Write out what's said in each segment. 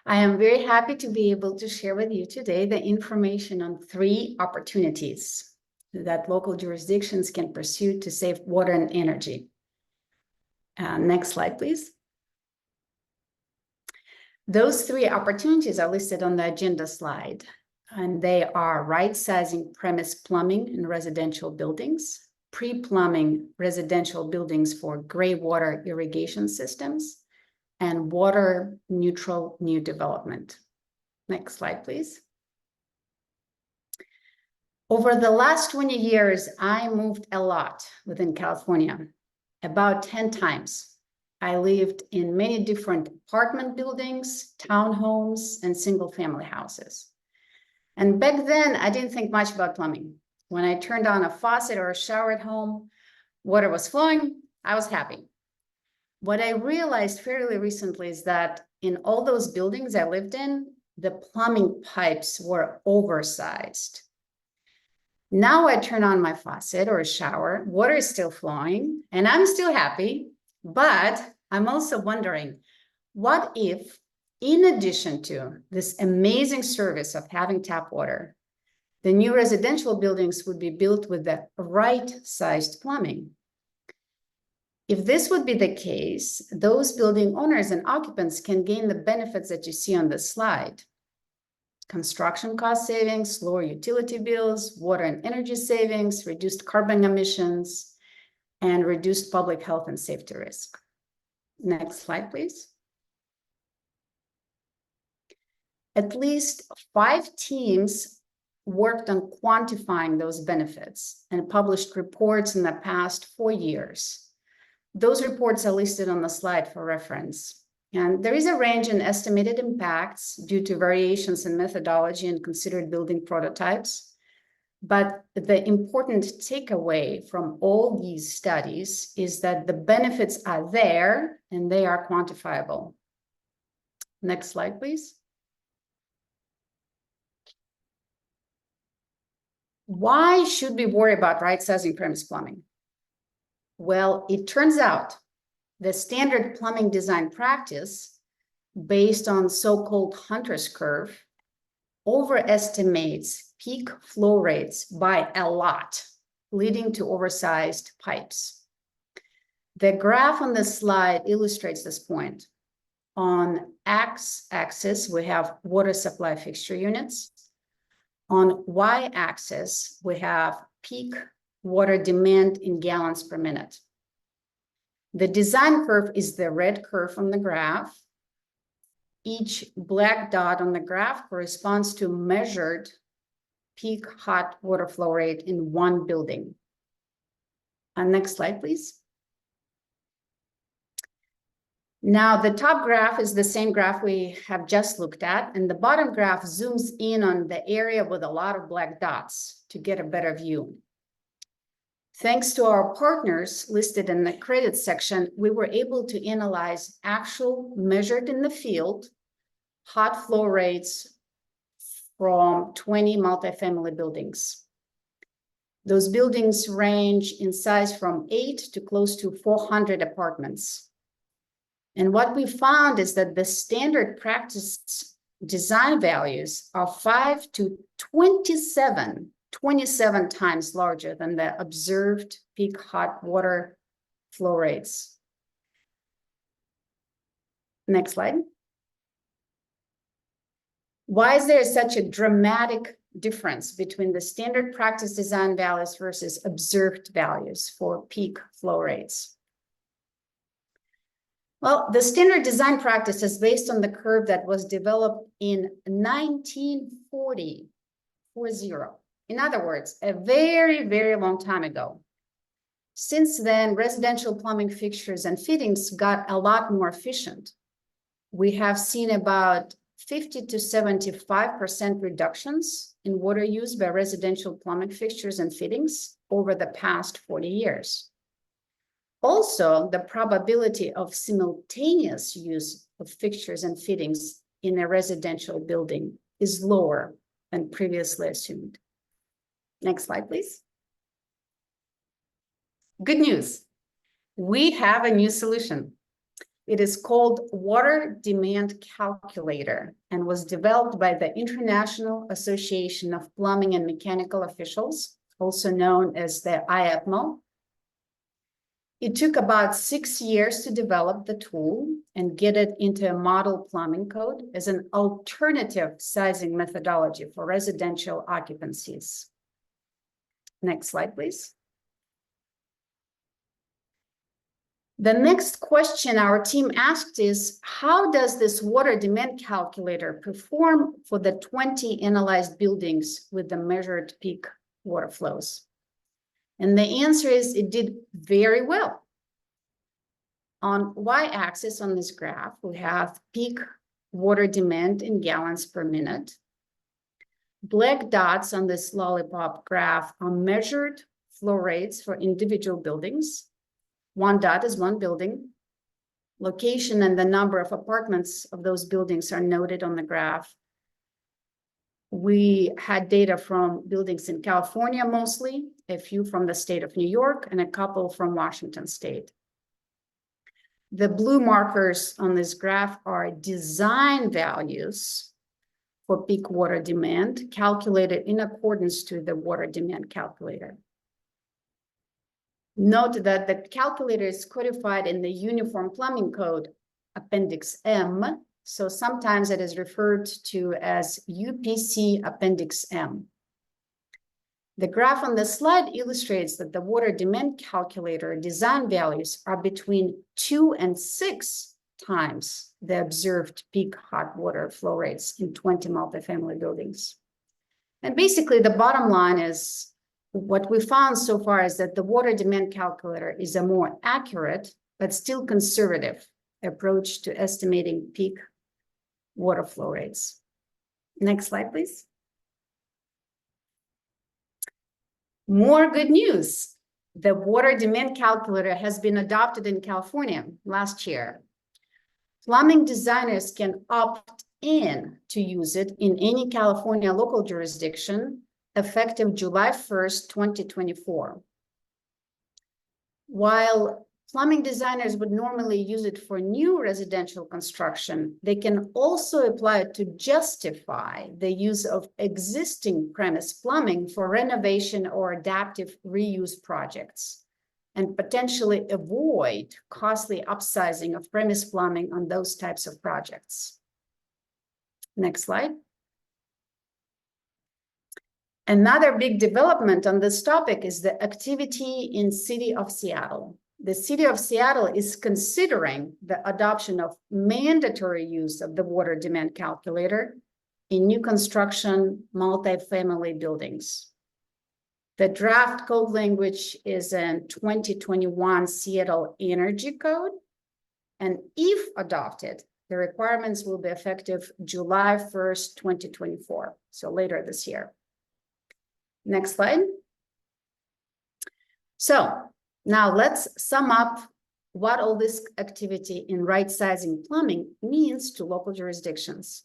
I am very happy to be able to share with you today the information on 3 opportunities that local jurisdictions can pursue to save water and energy. Next slide, please. Those 3 opportunities are listed on the agenda slide, and they are right-sizing premise plumbing in residential buildings, pre-plumbing residential buildings for gray water irrigation systems, and water neutral new development. Next slide, please. Over the last 20 years, I moved a lot within California, about 10 times. I lived in many different apartment buildings, townhomes, and single-family houses. And back then, I didn't think much about plumbing. When I turned on a faucet or a shower at home, water was flowing, I was happy. What I realized fairly recently is that in all those buildings I lived in, the plumbing pipes were oversized. Now I turn on my faucet or a shower, water is still flowing, and I'm still happy, but I'm also wondering, what if, in addition to this amazing service of having tap water, the new residential buildings would be built with the right-sized plumbing? If this would be the case, those building owners and occupants can gain the benefits that you see on this slide. Construction cost savings, lower utility bills, water and energy savings, reduced carbon emissions, and reduced public health and safety risk. Next slide, please. At least 5 teams worked on quantifying those benefits and published reports in the past 4 years. Those reports are listed on the slide for reference. And there is a range in estimated impacts due to variations in methodology and considered building prototypes. But the important takeaway from all these studies is that the benefits are there and they are quantifiable. Next slide, please. Why should we worry about right-sizing premise plumbing? Well, it turns out the standard plumbing design practice, based on so-called Hunter's curve, overestimates peak flow rates by a lot, leading to oversized pipes. The graph on this slide illustrates this point. On x-axis, we have water supply fixture units. On y-axis, we have peak water demand in gallons per minute. The design curve is the red curve on the graph. Each black dot on the graph corresponds to measured peak hot water flow rate in one building. Next slide, please. Now, the top graph is the same graph we have just looked at, and the bottom graph zooms in on the area with a lot of black dots to get a better view. Thanks to our partners listed in the credits section, we were able to analyze actual measured in the field hot flow rates from 20 multifamily buildings. Those buildings range in size from 8 to close to 400 apartments. And what we found is that the standard practice design values are 5 to 27 times larger than the observed peak hot water flow rates. Next slide. Why is there such a dramatic difference between the standard practice design values versus observed values for peak flow rates? Well, the standard design practice is based on the curve that was developed in 1940. In other words, a very, very long time ago. Since then, residential plumbing fixtures and fittings got a lot more efficient. We have seen about 50 to 75% reductions in water use by residential plumbing fixtures and fittings over the past 40 years. Also, the probability of simultaneous use of fixtures and fittings in a residential building is lower than previously assumed. Next slide, please. Good news. We have a new solution. It is called Water Demand Calculator and was developed by the International Association of Plumbing and Mechanical Officials, also known as the IAPMO. It took about 6 years to develop the tool and get it into a model plumbing code as an alternative sizing methodology for residential occupancies. Next slide, please. The next question our team asked is, how does this water demand calculator perform for the 20 analyzed buildings with the measured peak water flows? And the answer is it did very well. On y-axis on this graph, we have peak water demand in gallons per minute. Black dots on this lollipop graph are measured flow rates for individual buildings. One dot is one building. Location and the number of apartments of those buildings are noted on the graph. We had data from buildings in California mostly, a few from the state of New York, and a couple from Washington state. The blue markers on this graph are design values for peak water demand calculated in accordance to the water demand calculator. Note that the calculator is codified in the Uniform Plumbing Code, Appendix M, so sometimes it is referred to as UPC Appendix M. The graph on the slide illustrates that the water demand calculator design values are between 2 and 6 times the observed peak hot water flow rates in 20 multifamily buildings. And basically, the bottom line is, what we found so far is that the water demand calculator is a more accurate, but still conservative approach to estimating peak water flow rates. Next slide, please. More good news. The water demand calculator has been adopted in California last year. Plumbing designers can opt in to use it in any California local jurisdiction effective July 1st, 2024. While plumbing designers would normally use it for new residential construction, they can also apply it to justify the use of existing premise plumbing for renovation or adaptive reuse projects, and potentially avoid costly upsizing of premise plumbing on those types of projects. Next slide. Another big development on this topic is the activity in City of Seattle. The City of Seattle is considering the adoption of mandatory use of the water demand calculator in new construction multifamily buildings. The draft code language is in 2021 Seattle Energy Code, and if adopted, the requirements will be effective July 1st, 2024, so later this year. Next slide. So now let's sum up what all this activity in right-sizing plumbing means to local jurisdictions.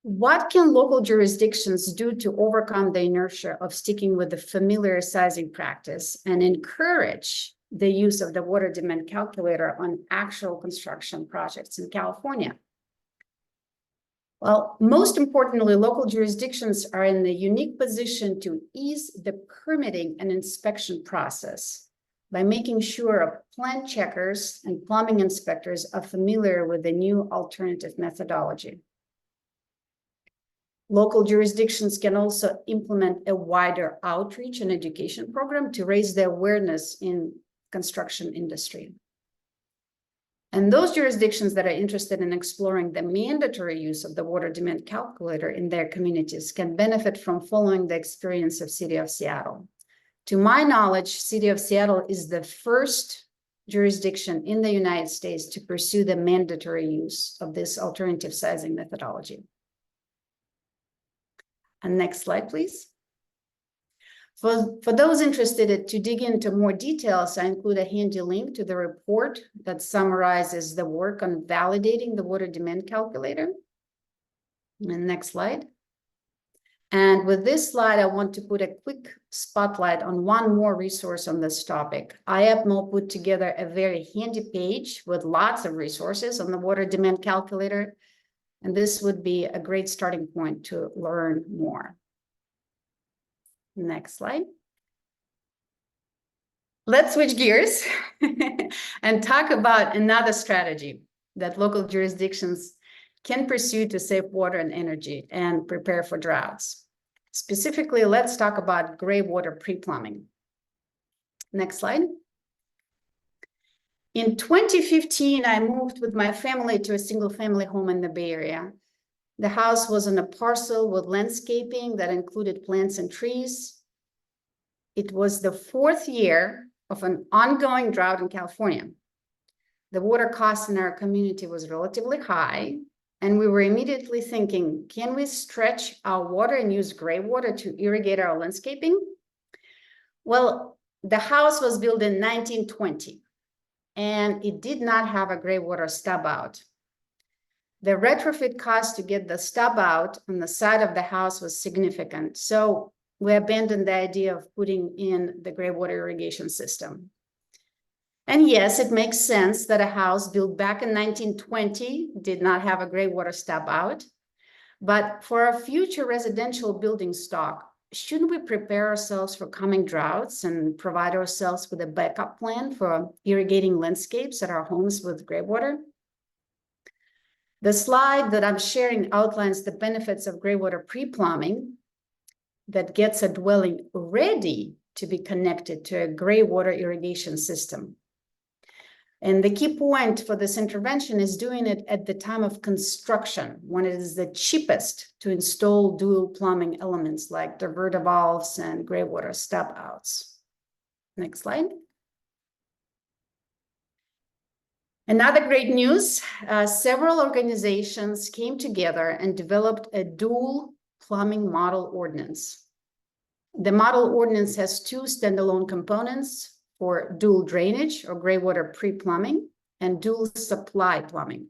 What can local jurisdictions do to overcome the inertia of sticking with the familiar sizing practice and encourage the use of the water demand calculator on actual construction projects in California? Well, most importantly, local jurisdictions are in the unique position to ease the permitting and inspection process by making sure plant checkers and plumbing inspectors are familiar with the new alternative methodology. Local jurisdictions can also implement a wider outreach and education program to raise the awareness in construction industry. And those jurisdictions that are interested in exploring the mandatory use of the water demand calculator in their communities can benefit from following the experience of City of Seattle. To my knowledge, City of Seattle is the first jurisdiction in the United States to pursue the mandatory use of this alternative sizing methodology. And next slide, please. For those interested to dig into more details, I include a handy link to the report that summarizes the work on validating the water demand calculator. And next slide. And with this slide, I want to put a quick spotlight on one more resource on this topic. IAPMO put together a very handy page with lots of resources on the water demand calculator. And this would be a great starting point to learn more. Next slide. Let's switch gears and talk about another strategy that local jurisdictions can pursue to save water and energy and prepare for droughts. Specifically, let's talk about gray water pre-plumbing. Next slide. In 2015, I moved with my family to a single-family home in the Bay Area. The house was on a parcel with landscaping that included plants and trees. It was the 4th year of an ongoing drought in California. The water cost in our community was relatively high, and we were immediately thinking, can we stretch our water and use gray water to irrigate our landscaping? Well, the house was built in 1920, and it did not have a gray water stub out. The retrofit cost to get the stub out on the side of the house was significant, so we abandoned the idea of putting in the gray water irrigation system. And yes, it makes sense that a house built back in 1920 did not have a gray water stub out. But for our future residential building stock, shouldn't we prepare ourselves for coming droughts and provide ourselves with a backup plan for irrigating landscapes at our homes with gray water? The slide that I'm sharing outlines the benefits of gray water pre-plumbing that gets a dwelling ready to be connected to a gray water irrigation system. And the key point for this intervention is doing it at the time of construction, when it is the cheapest to install dual plumbing elements like diverter valves and gray water stub outs. Next slide. Another great news, several organizations came together and developed a dual plumbing model ordinance. The model ordinance has 2 standalone components for dual drainage or gray water pre-plumbing and dual supply plumbing.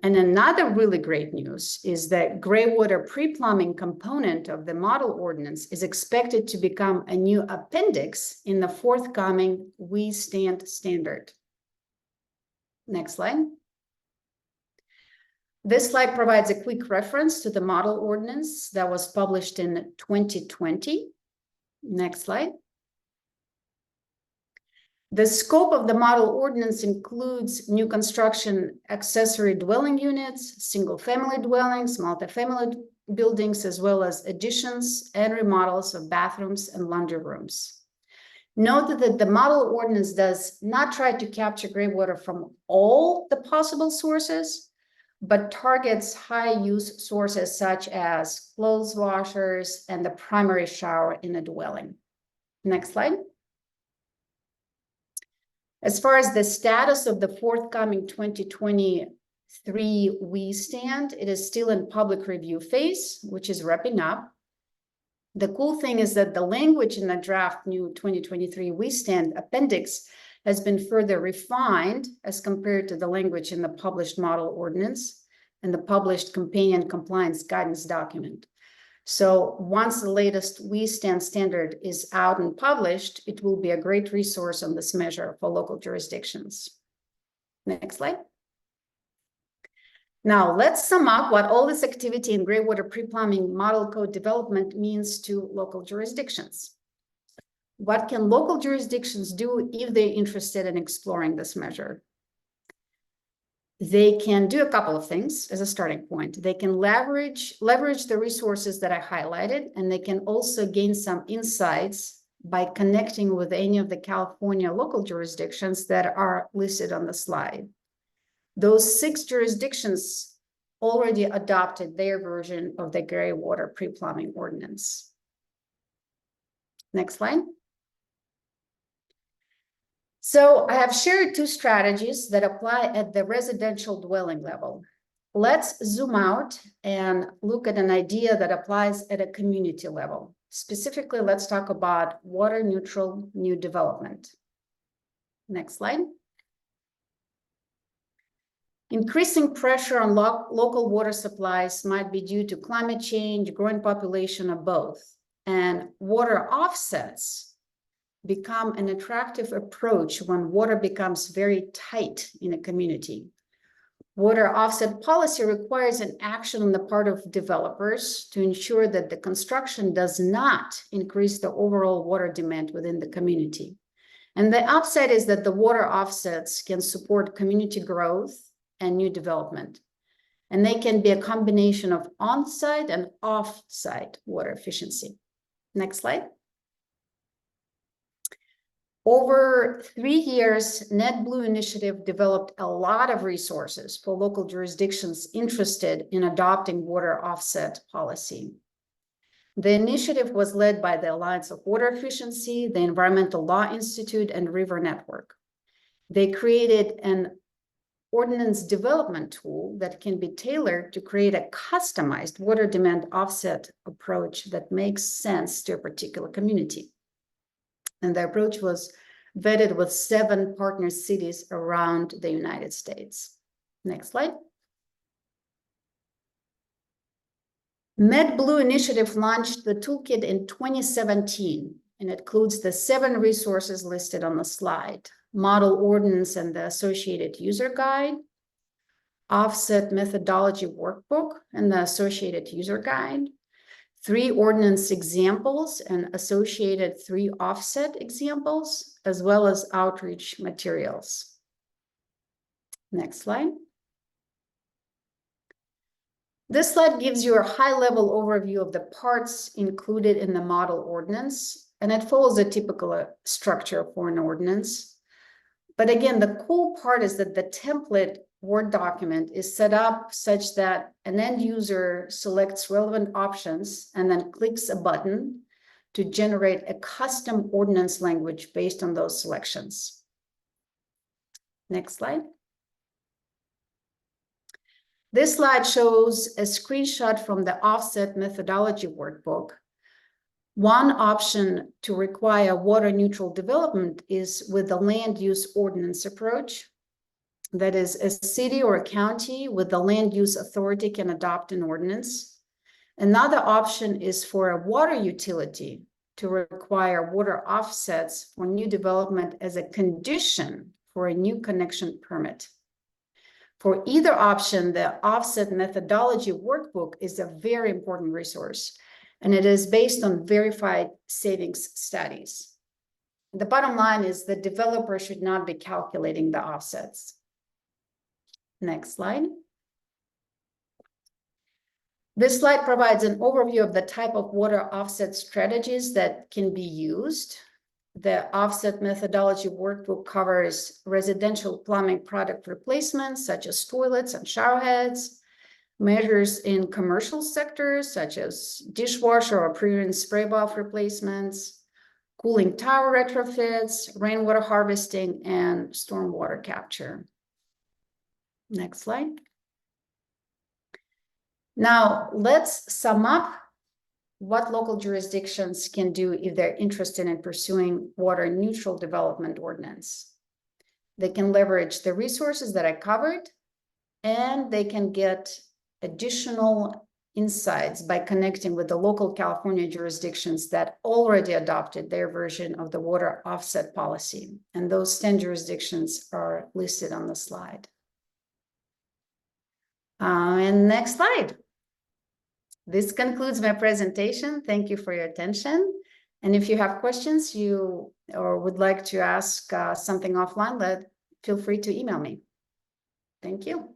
And another really great news is that gray water pre-plumbing component of the model ordinance is expected to become a new appendix in the forthcoming We Stand standard. Next slide. This slide provides a quick reference to the model ordinance that was published in 2020. Next slide. The scope of the model ordinance includes new construction accessory dwelling units, single-family dwellings, multifamily buildings, as well as additions and remodels of bathrooms and laundry rooms. Note that the model ordinance does not try to capture gray water from all the possible sources, but targets high-use sources such as clothes washers and the primary shower in a dwelling. Next slide. As far as the status of the forthcoming 2023 We Stand, it is still in public review phase, which is wrapping up. The cool thing is that the language in the draft new 2023 We Stand appendix has been further refined as compared to the language in the published model ordinance and the published companion compliance guidance document. So once the latest We Stand standard is out and published, it will be a great resource on this measure for local jurisdictions. Next slide. Now let's sum up what all this activity in gray water pre-plumbing model code development means to local jurisdictions. What can local jurisdictions do if they're interested in exploring this measure? They can do a couple of things as a starting point. They can leverage the resources that I highlighted, and they can also gain some insights by connecting with any of the California local jurisdictions that are listed on the slide. Those 6 jurisdictions already adopted their version of the gray water pre-plumbing ordinance. Next slide. So I have shared 2 strategies that apply at the residential dwelling level. Let's zoom out and look at an idea that applies at a community level. Specifically, let's talk about water neutral new development. Next slide. Increasing pressure on local water supplies might be due to climate change, growing population, or both. And water offsets become an attractive approach when water becomes very tight in a community. Water offset policy requires an action on the part of developers to ensure that the construction does not increase the overall water demand within the community. And the upside is that the water offsets can support community growth and new development. And they can be a combination of on-site and off-site water efficiency. Next slide. Over 3 years, NetBlue initiative developed a lot of resources for local jurisdictions interested in adopting water offset policy. The initiative was led by the Alliance of Water Efficiency, the Environmental Law Institute, and River Network. They created an ordinance development tool that can be tailored to create a customized water demand offset approach that makes sense to a particular community. And the approach was vetted with 7 partner cities around the United States. Next slide. NetBlue initiative launched the toolkit in 2017, and it includes the 7 resources listed on the slide: model ordinance and the associated user guide, offset methodology workbook and the associated user guide, 3 ordinance examples and associated 3 offset examples, as well as outreach materials. Next slide. This slide gives you a high-level overview of the parts included in the model ordinance, and it follows a typical structure for an ordinance. But again, the cool part is that the template Word document is set up such that an end user selects relevant options and then clicks a button to generate a custom ordinance language based on those selections. Next slide. This slide shows a screenshot from the offset methodology workbook. One option to require water neutral development is with the land use ordinance approach. That is, a city or a county with the land use authority can adopt an ordinance. Another option is for a water utility to require water offsets for new development as a condition for a new connection permit. For either option, the offset methodology workbook is a very important resource, and it is based on verified savings studies. The bottom line is the developer should not be calculating the offsets. Next slide. This slide provides an overview of the type of water offset strategies that can be used. The offset methodology workbook covers residential plumbing product replacements, such as toilets and shower heads, measures in commercial sectors, such as dishwasher or pre-rinse spray bath replacements, cooling tower retrofits, rainwater harvesting, and stormwater capture. Next slide. Now, let's sum up what local jurisdictions can do if they're interested in pursuing water neutral development ordinance. They can leverage the resources that I covered, and they can get additional insights by connecting with the local California jurisdictions that already adopted their version of the water offset policy. And those 10 jurisdictions are listed on the slide. And next slide. This concludes my presentation. Thank you for your attention. And if you have questions or would like to ask something offline, feel free to email me. Thank you.